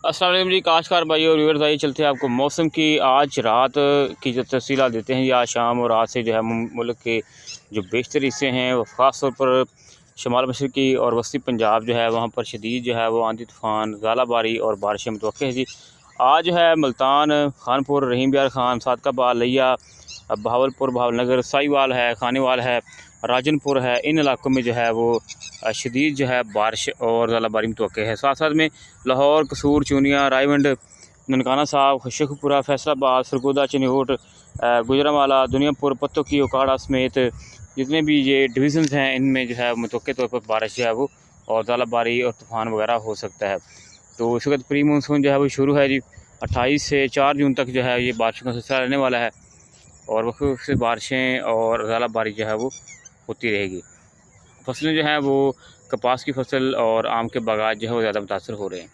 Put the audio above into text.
अस्सलाम वालेकुम जी, काशकार भाई और व्यूअर्स भाई, चलते हैं आपको मौसम की आज रात की जो तफसीलात देते हैं। या शाम और रात से जो है मुल्क के जो बेशतर हिस्से हैं वो ख़ास तौर पर शुमाल मशरक़ी और वस्ती पंजाब जो है वहाँ पर शदीद जो है वो आंधी तूफ़ान, ज़ालाबारी और बारिशें मुतवक्के हैं जी। आज जो है मुल्तान, खानपुर, रहीम बियार खान, सादकाबाद, लिया, बहावलपुर, भावलनगर, साहिवाल है, खानेवाल है, राजनपुर है, इन इलाकों में जो है वो शदीद जो है बारिश और ज़ालाबारी मुतवक्के है। साथ साथ में लाहौर, कसूर, चूनिया, रायवंड, ननकाना साहब, शेखपुरा, फैसलाबाद, सरगोदा, चिन्होट, गुजरांवाला, दुनियापुर, पत्तों की उकाड़ा समेत जितने भी ये डिवीज़न्स हैं इनमें जो है मुतवक्के तौर पर बारिश जो है वो और ज़ालाबारी और तूफ़ान वगैरह हो सकता है। तो इस वक्त प्री मानसून जो है वो शुरू है जी। 28 से 4 जून तक जो है ये बारिशों का सिलसिला रहने वाला है और वक्त से बारिशें और ज़ालाबारी जो है वो होती रहेगी। फसलें जो हैं वो कपास की फसल और आम के बागात जो है वो ज़्यादा मुतासर हो रहे हैं।